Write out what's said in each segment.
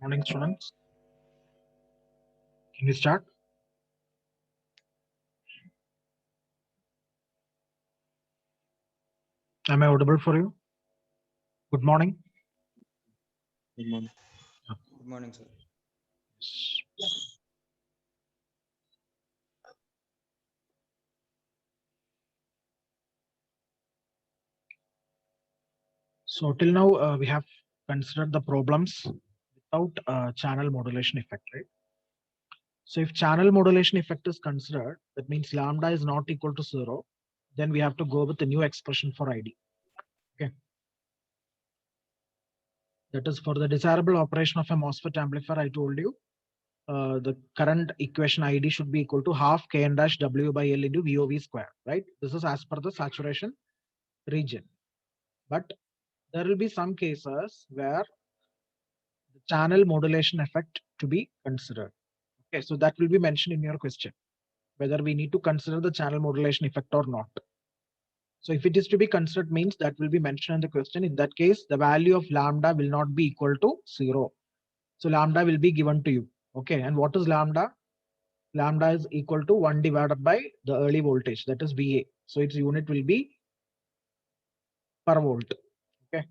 Morning, students. Can we start? Am I audible for you? Good morning. Good morning. Yeah. Good morning, sir. So till now we have considered the problems without channel modulation effect, right? So if channel modulation effect is considered, that means lambda is not equal to 0. Then we have to go with the new expression for ID. Okay. That is for the desirable operation of a MOSFET amplifier. I told you the current equation ID should be equal to half Kn dash W by L into VOV square, right? This is as per the saturation region. But there will be some cases where the channel modulation effect to be considered. Okay, so that will be mentioned in your question, whether we need to consider the channel modulation effect or not. So if it is to be considered means that will be mentioned in the question. In that case, the value of lambda will not be equal to 0. So lambda will be given to you. Okay, and what is lambda? Lambda is equal to 1 divided by the early voltage, that is VA. So its unit will be per volt. Okay.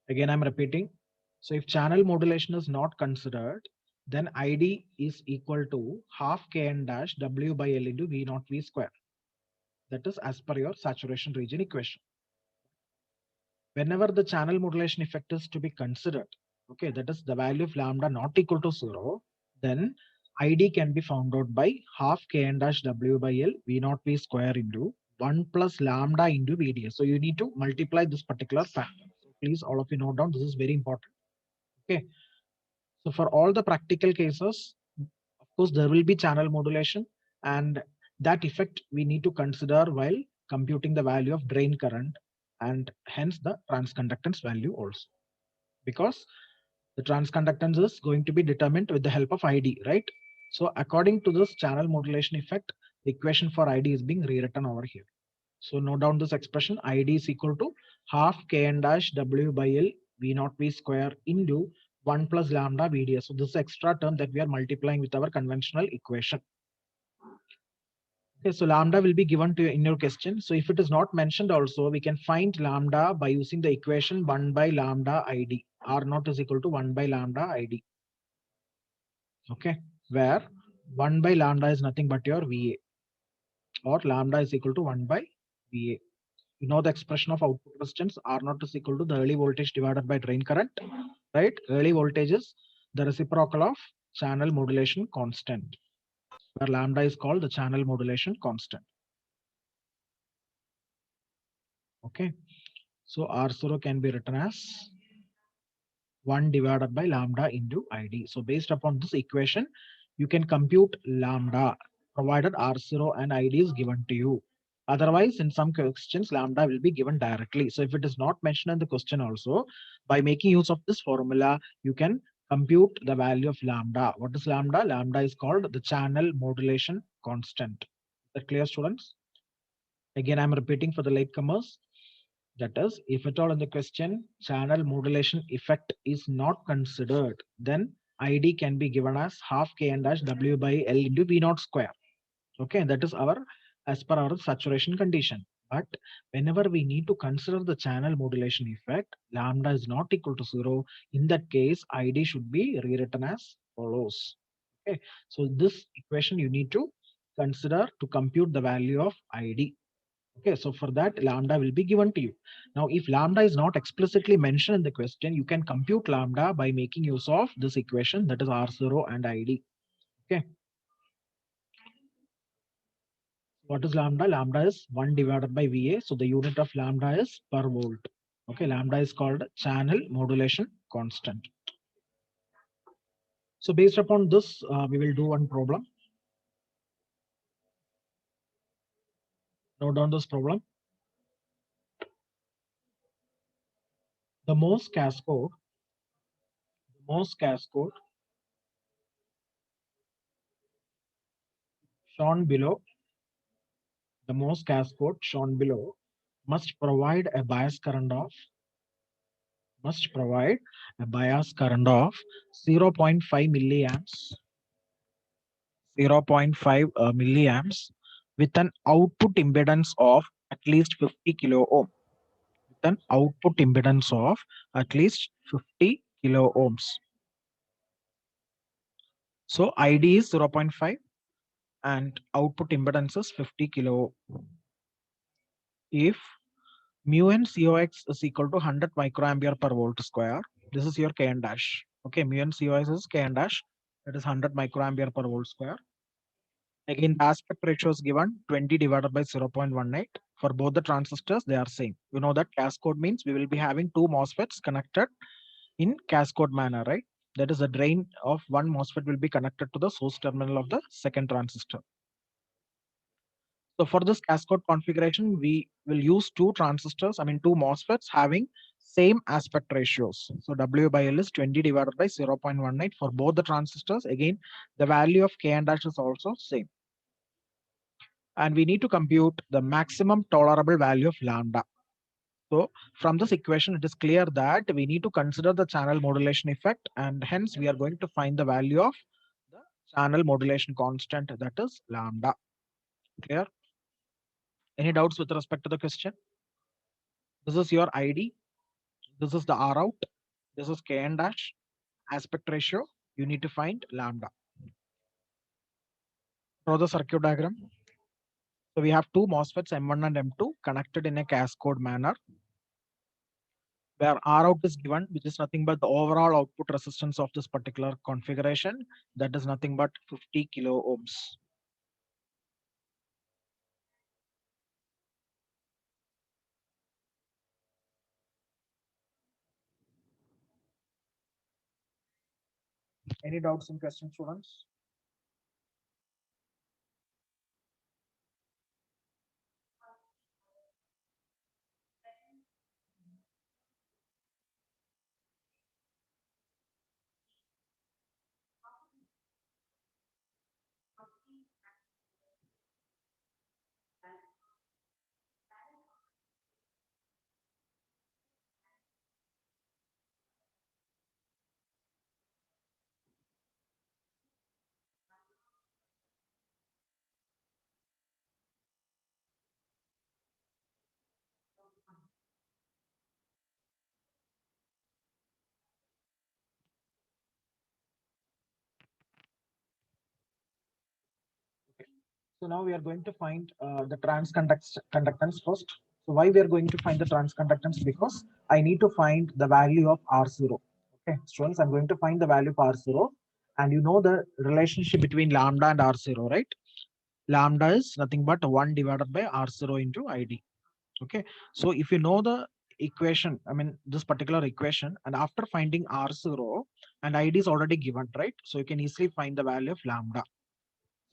Again, I'm repeating. So if channel modulation is not considered, then ID is equal to half Kn dash W by L into V naught V square. That is as per your saturation region equation. Whenever the channel modulation effect is to be considered, okay, that is the value of lambda not equal to 0, then ID can be found out by half Kn dash W by L V naught V square into 1 plus lambda into VDS. So you need to multiply this particular factor. So please, all of you note down, this is very important. Okay. So for all the practical cases, of course, there will be channel modulation, and that effect we need to consider while computing the value of drain current and hence the transconductance value also. Because the transconductance is going to be determined with the help of ID, right? So according to this channel modulation effect, the equation for ID is being rewritten over here. So note down this expression, ID is equal to half Kn dash W by L V naught V square into 1 plus lambda VDS. So this is extra term that we are multiplying with our conventional equation. Okay, so lambda will be given to you in your question. So if it is not mentioned also, we can find lambda by using the equation 1 by lambda ID. R naught is equal to 1 by lambda ID. Okay, where 1 by lambda is nothing but your VA, or lambda is equal to 1 by VA. You know the expression of output resistance R naught is equal to the early voltage divided by drain current, right? Early voltage is the reciprocal of channel modulation constant, where lambda is called the channel modulation constant. Okay, so R0 can be written as 1 divided by lambda into ID. So based upon this equation, you can compute lambda provided R0 and ID is given to you. Otherwise, in some questions, lambda will be given directly. So if it is not mentioned in the question also, by making use of this formula, you can compute the value of lambda. What is lambda? Lambda is called the channel modulation constant. Is that clear, students? Again, I'm repeating for the latecomers. That is, if at all in the question channel modulation effect is not considered, then ID can be given as half Kn dash W by L into V naught square. Okay, that is our as per our saturation condition. But whenever we need to consider the channel modulation effect, lambda is not equal to 0. In that case, ID should be rewritten as follows. Okay, so this equation you need to consider to compute the value of ID. Okay, so for that, lambda will be given to you. Now, if lambda is not explicitly mentioned in the question, you can compute lambda by making use of this equation, that is R0 and ID. Okay. What is lambda? Lambda is 1 divided by VA. So the unit of lambda is per volt. Okay, lambda is called channel modulation constant. So based upon this, we will do one problem. Note down this problem. The Morse cascode shown below, the Morse cascode shown below must provide a bias current of must provide a bias current of 0.5 milliamps, 0.5 milliamps with an output impedance of at least 50 kilo ohm. With an output impedance of at least 50 kilo ohms. So ID is 0.5 and output impedance is 50 kilo. If mu n COX is equal to 100 microampere per volt square, this is your Kn dash. Okay, mu n COX is Kn dash, that is 100 microampere per volt square. Again, the aspect ratio is given 20 divided by 0.18. For both the transistors, they are same. You know that cascode means we will be having two MOSFETs connected in cascode manner, right? That is the drain of one MOSFET will be connected to the source terminal of the second transistor. So for this cascode configuration, we will use two transistors, two MOSFETs having same aspect ratios. So W by L is 20 divided by 0.18 for both the transistors. Again, the value of Kn dash is also same. And we need to compute the maximum tolerable value of lambda. So from this equation, it is clear that we need to consider the channel modulation effect, and hence we are going to find the value of the channel modulation constant, that is lambda. Clear? Any doubts with respect to the question? This is your ID. This is the R out. This is Kn dash. Aspect ratio. You need to find lambda. Draw the circuit diagram. So we have two MOSFETs M1 and M2 connected in a cascode manner, where R out is given, which is nothing but the overall output resistance of this particular configuration. That is nothing but 50 kilo ohms. Any doubts in question, students? So now we are going to find the conductance first. So why we are going to find the transconductance? Because I need to find the value of R0. Okay, students, I'm going to find the value of R0. And you know the relationship between lambda and R0, right? Lambda is nothing but 1 divided by R0 into ID. Okay, so if you know the equation, this particular equation, and after finding R0 and ID is already given, right? So you can easily find the value of lambda.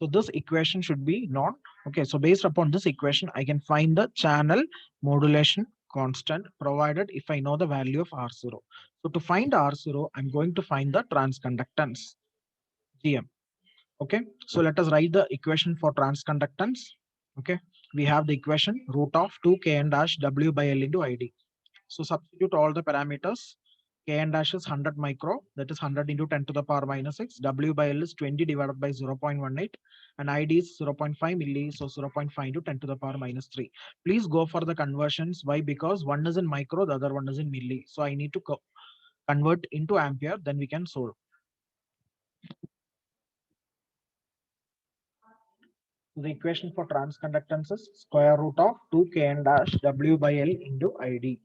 So this equation should be known. Okay, so based upon this equation, I can find the channel modulation constant provided if I know the value of R0. So to find R0, I'm going to find the transconductance, Gm. Okay, so let us write the equation for transconductance. Okay, we have the equation root of 2 Kn dash W by L into ID. So substitute all the parameters. Kn dash is 100 micro, that is 100 into 10 to the power minus 6. W by L is 20 divided by 0.18 and ID is 0.5 milli, so 0.5 into 10 to the power minus 3. Please go for the conversions. Why? Because one is in micro, the other one is in milli. So I need to convert into ampere, then we can solve. The equation for transconductance is square root of 2 Kn dash W by L into ID.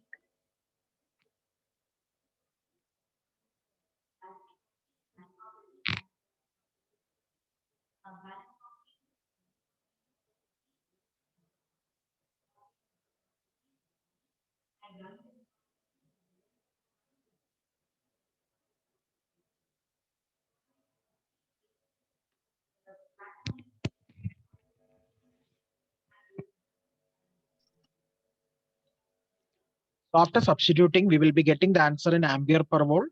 So after substituting, we will be getting the answer in ampere per volt,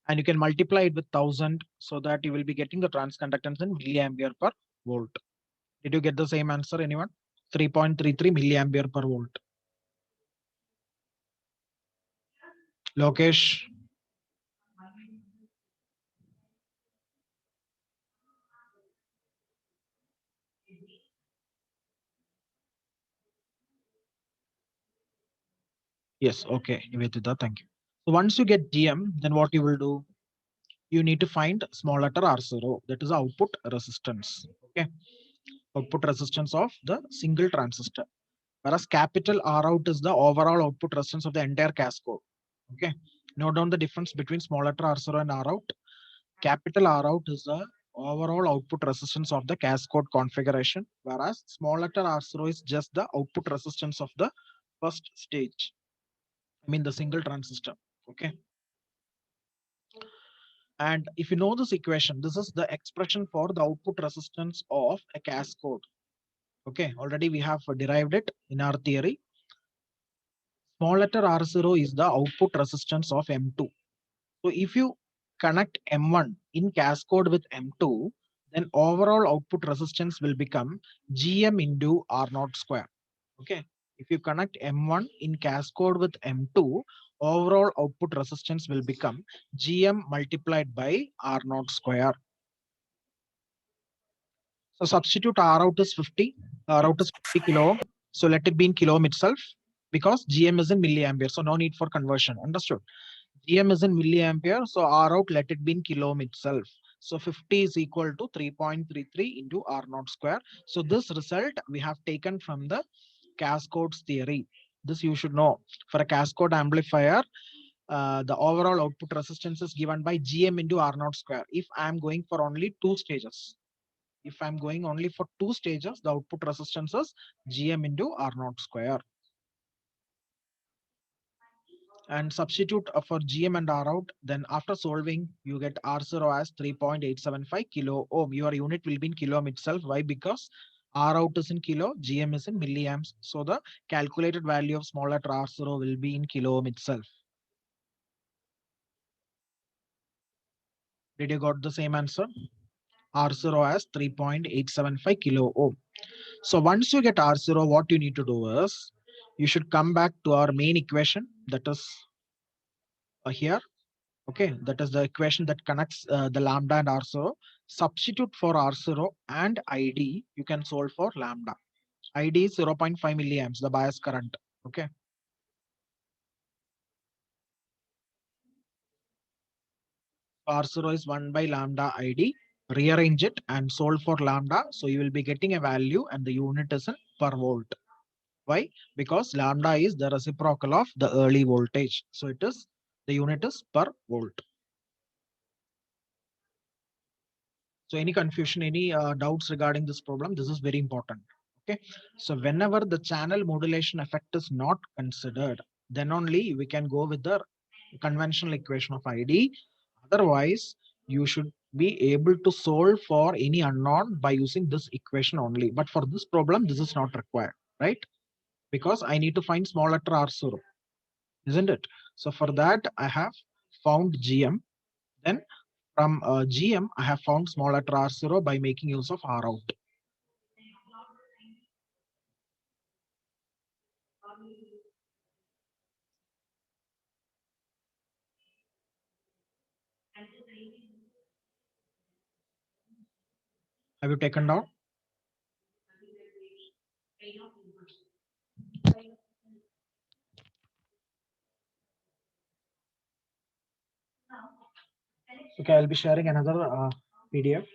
and you can multiply it with 1000 so that you will be getting the transconductance in milliampere per volt. Did you get the same answer, anyone? 3.33 milliampere per volt. Lokesh. Yes, okay, Nivedita, thank you. So once you get GM, then what you will do? You need to find small letter R0, that is output resistance. Okay, output resistance of the single transistor. Whereas capital R out is the overall output resistance of the entire cascode. Okay, note down the difference between small letter R0 and R out. Capital R out is the overall output resistance of the cascode configuration, whereas small letter R0 is just the output resistance of the first stage. I mean the single transistor. Okay. And if you know this equation, this is the expression for the output resistance of a cascode. Okay, already we have derived it in our theory. Small letter R0 is the output resistance of M2. So if you connect M1 in cascode with M2, then overall output resistance will become GM into R0 square. Okay. If you connect M1 in cascode with M2, overall output resistance will become GM multiplied by R0 square. So substitute R out is 50. R out is 50 kilo ohm. So let it be in kilo ohm itself because GM is in milliampere. So no need for conversion. Understood? GM is in milliampere. So R out, let it be in kilo ohm itself. So 50 is equal to 3.33 into R naught square. So this result we have taken from the cascodes theory. This you should know. For a cascode amplifier, the overall output resistance is given by GM into R naught square. If I am going for only two stages. If I'm going only for two stages, the output resistance is GM into R naught square. And substitute for GM and R out, then after solving, you get R0 as 3.875 kilo ohm. Your unit will be in kilo ohm itself. Why? Because R out is in kilo, GM is in milliamps. So the calculated value of small letter R0 will be in kilo ohm itself. Did you got the same answer? R0 as 3.875 kilo ohm. So once you get R0, what you need to do is you should come back to our main equation, that is here. Okay, that is the equation that connects the lambda and R0. Substitute for R0 and ID, you can solve for lambda. ID is 0.5 milliamps, the bias current. Okay. R0 is 1 by lambda ID. Rearrange it and solve for lambda. So you will be getting a value and the unit is in per volt. Why? Because lambda is the reciprocal of the early voltage. So it is, the unit is per volt. So any confusion, any doubts regarding this problem, this is very important. Okay. So whenever the channel modulation effect is not considered, then only we can go with the conventional equation of ID. Otherwise, you should be able to solve for any unknown by using this equation only. But for this problem, this is not required, right? Because I need to find small letter R0, isn't it? So for that, I have found GM. Then from GM, I have found small letter R0 by making use of R out. Have you taken down? Okay, I'll be sharing another PDF.